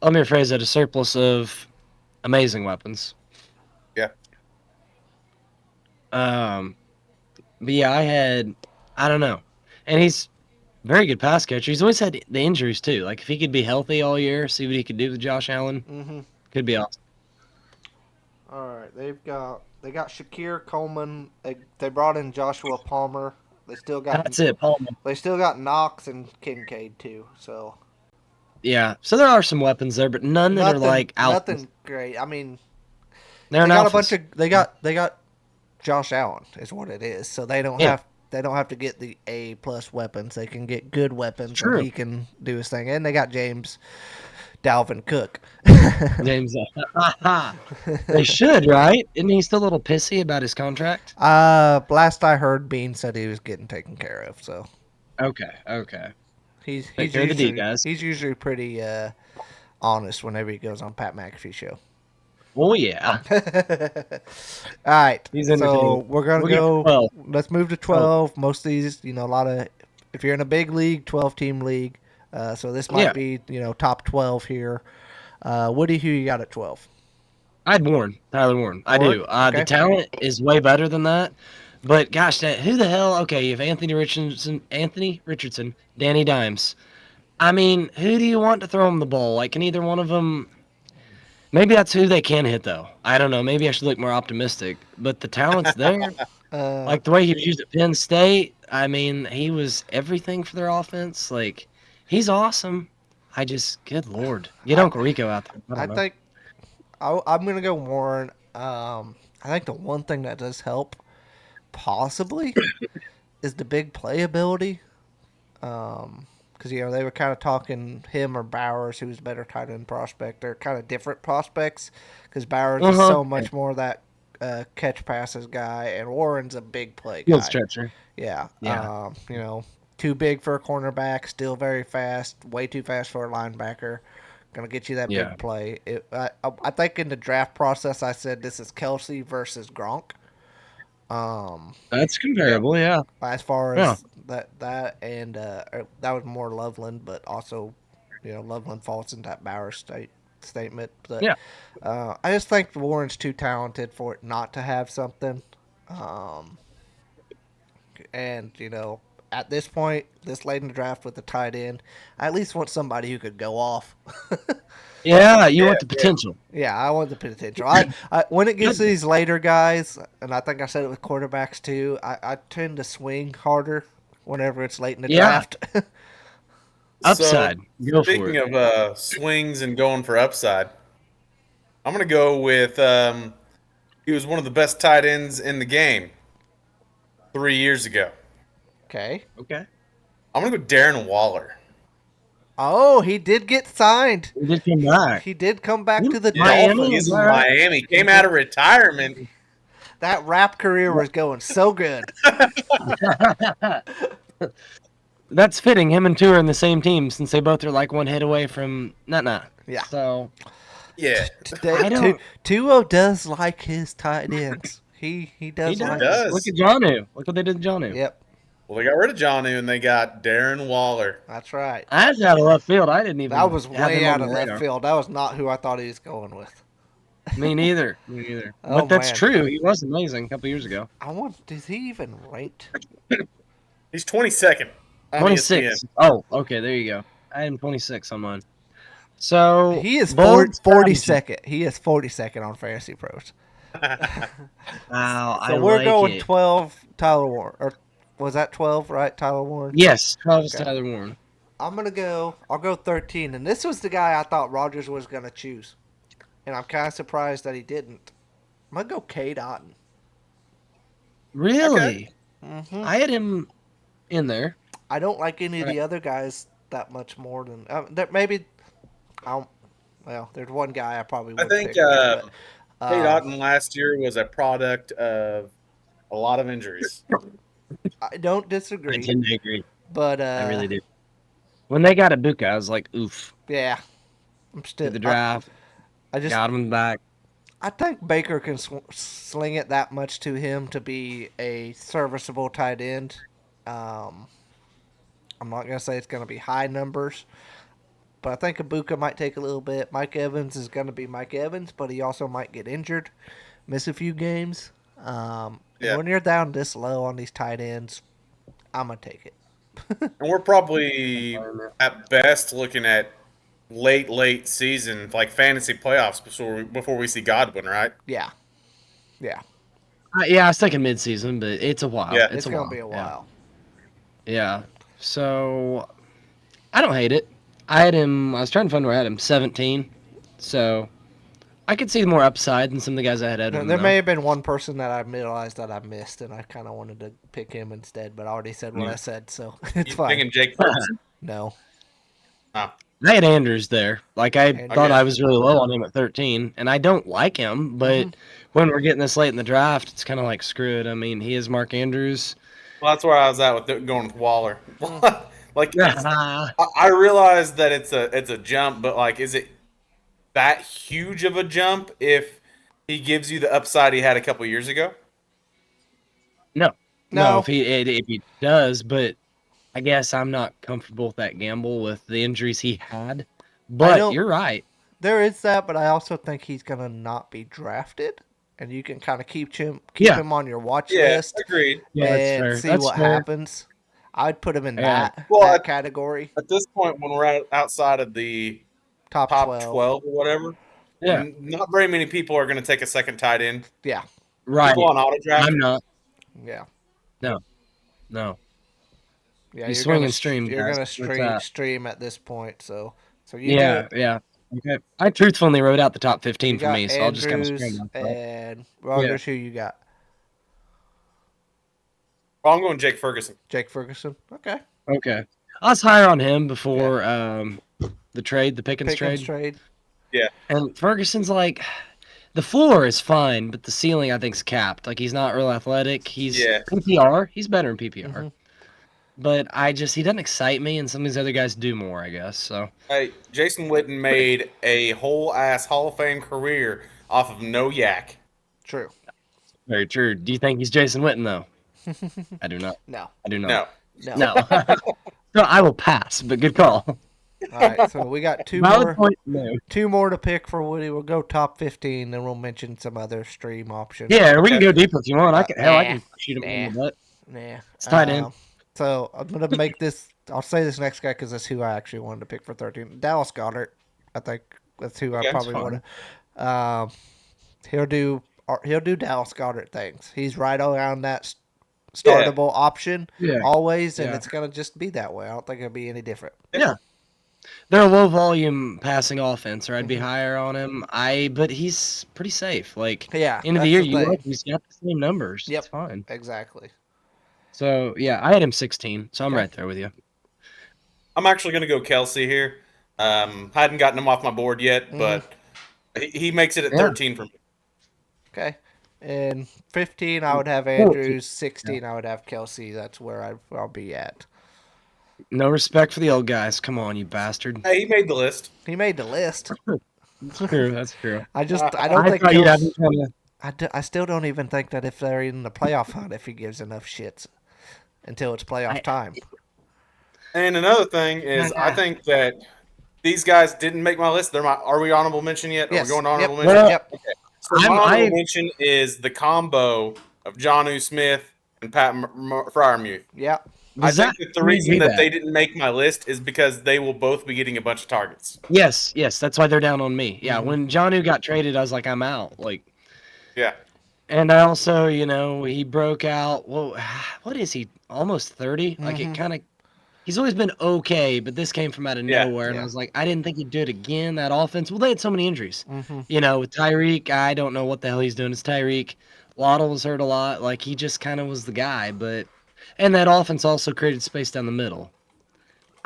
Let me rephrase that: a surplus of amazing weapons. Yeah. But yeah, I don't know, and he's a very good pass catcher. He's always had the injuries too. Like if he could be healthy all year, see what he could do with Josh Allen. Could be awesome. All right, they got Shakir Coleman. They brought in Joshua Palmer. They still got That's it, Palmer. They still got Knox and Kincaid too. So yeah, so there are some weapons there, but none that are like alphas. Nothing great. I mean, They're they got alphas. a bunch of they got Josh Allen is what it is. So they don't have to get the A+ weapons. They can get good weapons, and he can do his thing. And they got James Dalvin Cook. James, they should, right? Isn't he still a little pissy about his contract? Last I heard, Bean said he was getting taken care of. So okay. He's care of the D, guys. He's usually pretty honest whenever he goes on Pat McAfee show. Oh yeah. All right. He's so entertaining. we're gonna We'll go. Let's move to 12. Most of these, a lot of. If you're in a big league, 12-team league. So this might be, top 12 here. Woody, who you got at 12? I'd Tyler Warren. I do. The talent is way better than that. But gosh, who the hell? Okay, you have Anthony Richardson, Danny Dimes. I mean, who do you want to throw him the ball? Like, can either one of them? Maybe that's who they can hit, though. I don't know. Maybe I should look more optimistic. But the talent's there. Like the way he was used at Penn State. I mean, he was everything for their offense. Like, he's awesome. Good Lord, get Uncle Rico out there. I think I'm gonna go Warren. I think the one thing that does help, possibly, is the big playability. Because they were kind of talking him or Bowers, who's a better tight end prospect. They're kind of different prospects because Bowers is so much more that catch passes guy, and Warren's a big play Field guy. stretcher. Yeah. Yeah. Too big for a cornerback, still very fast, way too fast for a linebacker. Gonna get you that Yeah. big play. I think in the draft process, I said this is Kelsey versus Gronk. That's comparable, yeah. As far Yeah. as that and that was more Loveland, but also, Loveland falls into that Bauer statement. But Yeah. I just think Warren's too talented for it not to have something. And at this point, this late in the draft with the tight end, I at least want somebody who could go off. Yeah, you want the potential. Yeah, I want the potential. I when it gets to these later guys, and I think I said it with quarterbacks too, I tend to swing harder whenever it's late in the draft. Upside. Go for Speaking it. of swings and going for upside, I'm going to go with he was one of the best tight ends in the game 3 years ago. Okay. Okay. I'm going to go Darren Waller. Oh, he did get signed. We just came back. He did come back to the Miami? Dolphins. He's in Miami. Came out of retirement. That rap career was going so good. That's fitting. Him and Tua are in the same team since they both are like one hit away from nah. Yeah. So Yeah. I don't- Tuo does like his tight ends. He does. he like does. Look at Jonnu. Look what they did to Jonnu. Yep, Well, they got rid of Jonnu and they got Darren Waller. that's right. That's out of left field. I didn't even. That was have way him out on of the left radar. field. That was not who I thought he was going with. Me neither. Me neither. Oh, But that's man. true. He was amazing a couple years ago. Is he even ranked? He's 22nd. on 26. ESPN. Oh, okay. There you go. I had him 26 on mine. So He is bold strategy. 42nd. He is 42nd on Fantasy Pros. Wow, So I we're like going it. 12 Tyler Warren. Or was that 12, right? Tyler Warren? Yes, 12 is Okay. Tyler Warren. I'll go 13. And this was the guy I thought Rodgers was going to choose. And I'm kind of surprised that he didn't. I'm going to go Cade Otton. Really? Mm-hmm. I had him in there. I don't like any of the other guys that much more than maybe. There's one guy I probably would I think pick. But, Cade Otton last year was a product of a lot of injuries. I don't I disagree. tend to agree. But I really do. When they got Ibuka, I was like, oof. Yeah, I'm still Did the draft. I just Got him back. I think Baker can sling it that much to him to be a serviceable tight end. I'm not going to say it's going to be high numbers, but I think Ibuka might take a little bit. Mike Evans is going to be Mike Evans, but he also might get injured, miss a few games. Yeah. When you're down this low on these tight ends, I'm going to take it. And we're probably at best looking at late season, like fantasy playoffs before we see Godwin, right? Yeah. Yeah, I was thinking mid-season, but it's a while. Yeah. It's a going while. to be a while. Yeah. So I don't hate it. I was trying to find where I had him 17. So I could see more upside than some of the guys I had ahead of him. There though. may have been one person that I realized that I missed, and I kind of wanted to pick him instead, but I already said what I said, so it's You fine. thinking Jake Ferguson? No. I had Andrews there. Like I Andrews. thought I was really low on him at 13, and I don't like him, but when we're getting this late in the draft, it's kind of like screw it. I mean, he is Mark Andrews. Well, that's where I was at with going with Waller. Like Yeah. I realize that it's a jump, but like, is it that huge of a jump if he gives you the upside he had a couple years ago? No, No. if he does, but I guess I'm not comfortable with that gamble with the injuries he had. But don't- you're right. There is that, but I also think he's going to not be drafted, and you can kind of keep him Yeah. on your watch Yeah, list agreed. Yeah, that's and fair. see That's what fair. happens. I'd put him in Yeah. that category, At this point, when we're outside of the top top 12. 12 or whatever, Yeah, not very many people are going to take a second tight end. Yeah, right. People on auto draft. I'm not. yeah. No. Yeah, You swing gonna, and stream, You're guys. going to What's that? stream at this point, so you Yeah. Okay. I truthfully wrote out the top 15 you for got me, so I'll just kind of Andrews stream them. and Rogers. Who you got? Oh, I'm going Jake Ferguson. Jake Ferguson. Okay. Okay. I was higher on him before the Pickens Pickens trade. trade. And Ferguson's like, The floor is fine, but the ceiling I think is capped. Like he's not real athletic. He's Yeah. PPR. He's better in PPR. Mhm. But he doesn't excite me, and some of these other guys do more, I guess. So Hey, Jason Witten made a whole ass Hall of Fame career off of no yak. True. very true. Do you think he's Jason Witten though? I do not. No. I do No. not. No. No. No, I will pass. But good call. All right. So we got two Valid more. point. No. Two more to pick for Woody. We'll go top 15, then we'll mention some other stream options. Yeah, we can go deeper if you want. I Nah. can shoot him in the butt. Nah. It's tight end. So I'm gonna make this. I'll say this next guy because that's who I actually wanted to pick for 13. Dallas Goddard. I think that's who I Okay, probably that's want to. He'll do Dallas Goddard things. He's right around that startable option always, and Yeah. it's gonna just be that way. I don't think it'll be any different. Yeah. They're a low volume passing offense, or I'd Mm-hmm. be higher on him. But he's pretty safe. Like Yeah, end of that's the year, the you thing. look, he's got the same numbers. Yep. It's fine. Exactly. So yeah, I had him 16, so I'm right there with you. I'm actually going to go Kelsey here. Hadn't gotten him off my board yet, but he makes it at 13 for me. Okay. And 15, I would have Andrews. 16, I would have Kelsey. That's where I'll be at. No respect for the old guys. Come on, you bastard. Hey, he made the list. He made the list. That's true. That's true. I don't I think thought you'd have Kelsey, him kind of. I still don't even think that if they're in the playoff hunt, if he gives enough shits until it's playoff time. And another thing is, I think that these guys didn't make my list. Are we honorable mention yet? Yes. Are we going to honorable Yep. mention? Yep. Okay. So my honorable mention is the combo of Jonnu Smith and Pat Fryermuth. Yep. I think that the reason that they didn't make my list is because they will both be getting a bunch of targets. Yes, that's why they're down on me. Yeah, when Jonnu got traded, I was like, I'm out. Like, yeah. And I also, he broke out. Well, what is he? Almost 30. Like it kind of. He's always been okay, but this came from out of nowhere, and I was like, I didn't think he'd do it again. That offense. Well, they had so many injuries. With Tyreek, I don't know what the hell he's doing. It's Tyreek. Waddle was hurt a lot. Like he just kind of was the guy, but. And that offense also created space down the middle.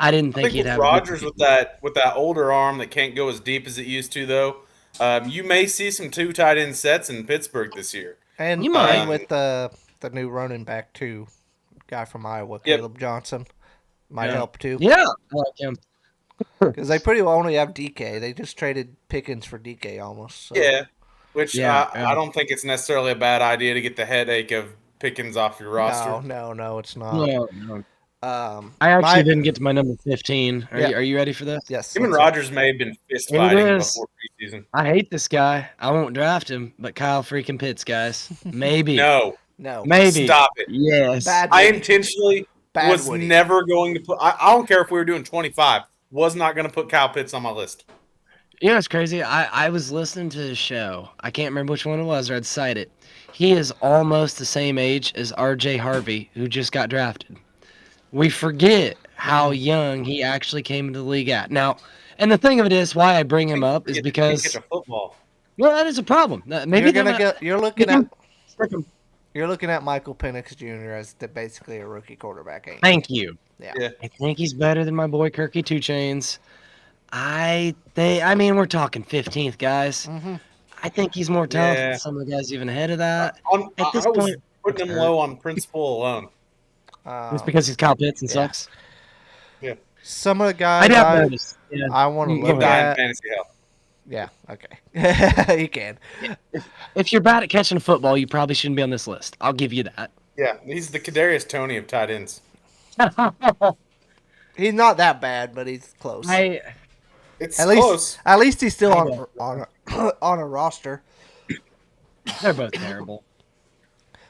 I didn't think he'd have Rodgers with that older arm that can't go as deep as it used to, though. You may see some 2 tight end sets in Pittsburgh this year. And You might. with the new running back too, guy from Iowa, Caleb Johnson, might help too. Yeah, I like him. Because they pretty well only have DK. They just traded Pickens for DK almost. So. Yeah, which I don't think it's necessarily a bad idea to get the headache of Pickens off your roster. No, it's not. No. I I actually didn't get to my number 15. Are you ready for this? Yes. Him and Rodgers may have been fist fighting before preseason. I hate this guy. I won't draft him, but Kyle freaking Pitts, guys. Maybe. No. Maybe. Stop it. Yes. Bad I Woody. intentionally was Woody. never going to put. I don't care if we were doing 25. Was not going to put Kyle Pitts on my list. You know, it's crazy. I was listening to his show. I can't remember which one it was, or I'd cite it. He is almost the same age as R.J. Harvey, who just got drafted. We forget how young he actually came into the league at. Now, and the thing of it is, why I bring him up is because Catch a football. well, that is a problem. Maybe You're looking at Michael Penix Jr. as basically a rookie quarterback. Ain't you? Thank you. Yeah. I think he's better than my boy Kirky 2 Chains. I mean, we're talking 15th, guys. I think he's more talented than some of the guys even ahead of that. At this I was point, putting him low on principle alone. it's because he's Kyle Pitts and sucks. Yeah. Some of the guys I have noticed. Yeah. I want to Go look Die in at. fantasy hell. Yeah. Okay. You can. If you're bad at catching a football, you probably shouldn't be on this list. I'll give you that. Yeah, he's the Kadarius Toney of tight ends. He's not that bad, but he's close. It's At close. least he's still on a roster. They're both terrible.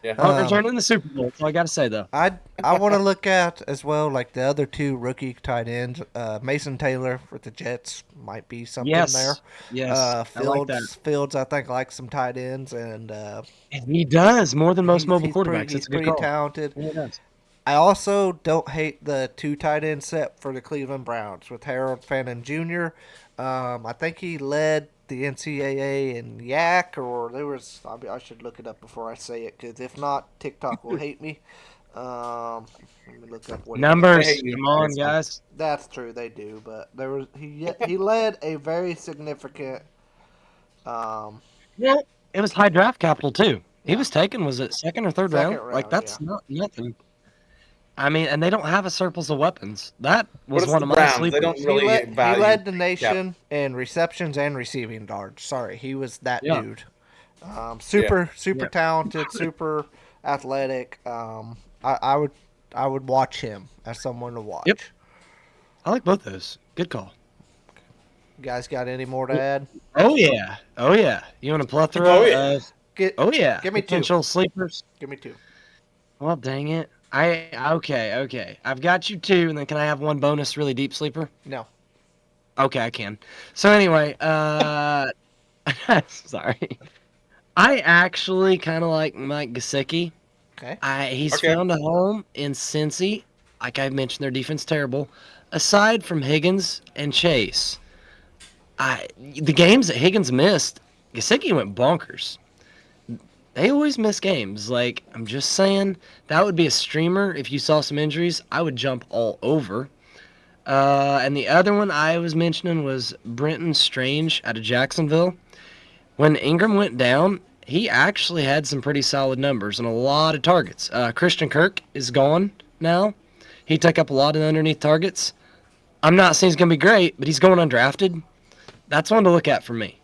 Yeah. Returning the Super Bowl. That's all I got to say, though. I want to look at as well, like the other 2 rookie tight ends. Mason Taylor for the Jets might be something there. Yes. I like that. Fields, I think, likes some tight ends, and And he does more than most mobile quarterbacks. He's It's a good pretty call. talented. Yeah, he does. I also don't hate the 2 tight end set for the Cleveland Browns with Harold Fannin Jr. I think he led the NCAA in yak, or there was. I should look it up before I say it, because if not, TikTok will hate me. Let me look up what Numbers. Hey, Come on, guys. That's true, they do, but there was he led a very significant Well, it was high draft capital too. He Yeah. was taken, was it second or third Second round? Like round, that's not nothing. I mean, and they don't have a surplus of weapons. That But was it's one the of my Browns. sleepers. They don't He really led value. the nation in receptions and receiving yards. Sorry, he was that Yeah. dude. Super Yeah. talented, super athletic. I would watch him as someone to watch. Yep. I like both those. Good call. You guys got any more to add? Oh yeah. Oh yeah. You want a plethora Oh, yeah. of Give me two. potential sleepers? Give me two. Well, dang it. Okay. I've got you two, and then can I have one bonus really deep sleeper? No. Okay, I can. So anyway, sorry. I actually kind of like Mike Gesicki. Okay. He's Okay. found a home in Cincy. Like I mentioned, their defense terrible. Aside from Higgins and Chase, the games that Higgins missed, Gesicki went bonkers. They always miss games. Like, I'm just saying, that would be a streamer. If you saw some injuries, I would jump all over. And the other one I was mentioning was Brenton Strange out of Jacksonville. When Ingram went down, he actually had some pretty solid numbers and a lot of targets. Christian Kirk is gone now. He took up a lot of underneath targets. I'm not saying he's going to be great, but he's going undrafted. That's one to look at for me.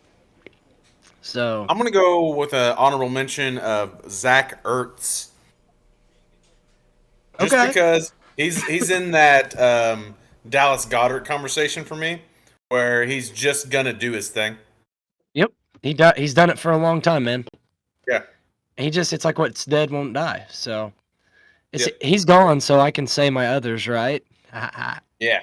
So I'm going to go with an honorable mention of Zach Ertz. Just Okay. because he's in that Dallas Goedert conversation for me, where he's just going to do his thing. Yep, he's done it for a long time, man. Yeah. It's like what's dead won't die. So Yep. he's gone, so I can say my others, right? Yeah.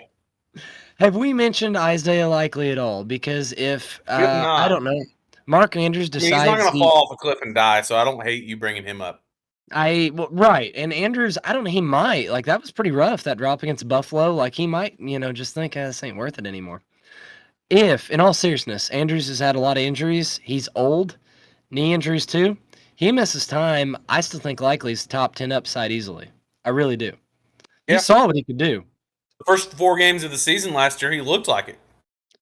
Have we mentioned Isaiah Likely at all? Because if not. I don't know, Mark Andrews I mean, decides he's not going to fall off a cliff and die, so I don't hate you bringing him up. Right, and Andrews, I don't know, he might like that was pretty rough, that drop against Buffalo. Like he might, just think this ain't worth it anymore. If, in all seriousness, Andrews has had a lot of injuries, he's old, knee injuries too. He misses time. I still think Likely's top 10 upside easily. I really do. Yeah. You saw what he could do. The first 4 games of the season last year, he looked like it.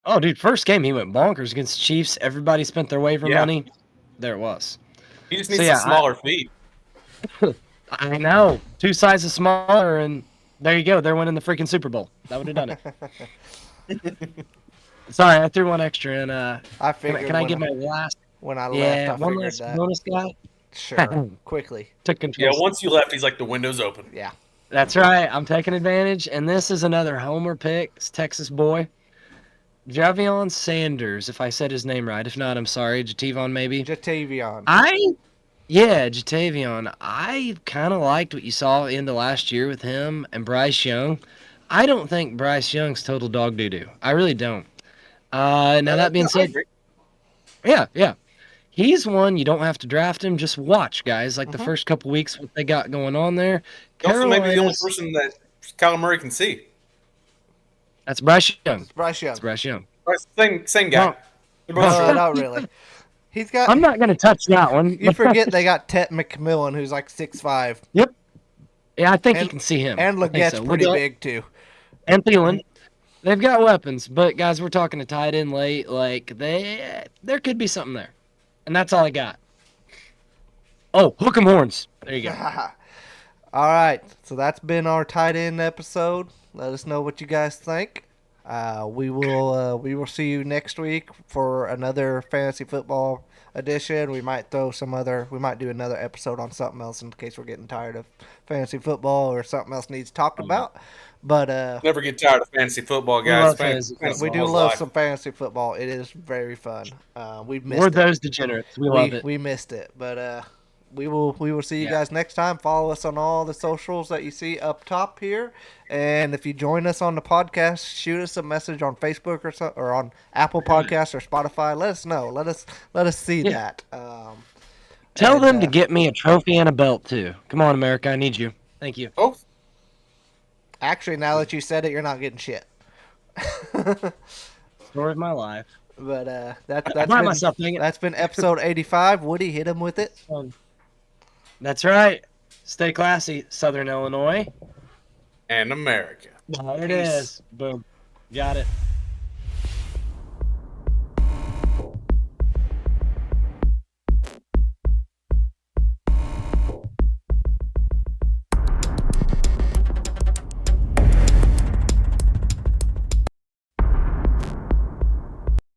Oh, dude, first game he went bonkers against the Chiefs. Everybody spent their waiver Yeah. money. There it was. He just needs some smaller feet. I know. 2 sizes smaller, and there you go. They're winning the freaking Super Bowl. That would have done it. Sorry, I threw one extra in. I figured. Can I get my last? When I Yeah, left, I one figured last that. bonus guy. Sure. Quickly. Took control. Yeah, once you left, he's like the window's open. Yeah. That's right. I'm taking advantage, and this is another homer pick. It's Texas boy. Javion Sanders, if I said his name right. If not, I'm sorry. Jatavon, maybe. Jatavion. Jatavion. I kind of liked what you saw in the last year with him and Bryce Young. I don't think Bryce Young's total dog doo-doo. I really don't. Now, that being said, yeah. He's one you don't have to draft him. Just watch, guys. Like the first couple weeks, what they got going on there. He also may be the only Carolina's- person that Kyler Murray can see. That's Bryce Young. Bryce Young. That's Bryce Young. Same guy. No. They're both No, short. not really. He's got. I'm not going to touch that one. You forget they got Tet McMillan, who's like 6'5", Yep. Yeah, I think you And- can see him. and I think Legette's so. pretty Leggett big too. And Thielen. They've got weapons, but guys, we're talking to tight end late. Like there could be something there, and that's all I got. Oh, hook 'em horns. There you go. All right, so that's been our tight end episode. Let us know what you guys think. We will see you next week for another fantasy football edition. We might do another episode on something else in case we're getting tired of fantasy football or something else needs talked about. But Never get tired of fantasy football, We guys. love fantasy football. we do football's love life. some fantasy football. It is very fun. We missed We're it. those degenerates. We love it. We missed it, but we will see you Yeah. guys next time. Follow us on all the socials that you see up top here, and if you join us on the podcast, shoot us a message on Facebook or on Apple Podcasts or Spotify. Let us know. Let us see Yeah. that. Tell and, them to get me a trophy and a belt too. Come on, America, I need you. Thank you. Oh, Actually, now that you said it, you're not getting shit. Story of my life. But I that's brought been, myself, dang it. that's been episode 85. Woody, hit him with it. That's right. Stay classy, Southern Illinois. and America. There it is. Boom. Got it.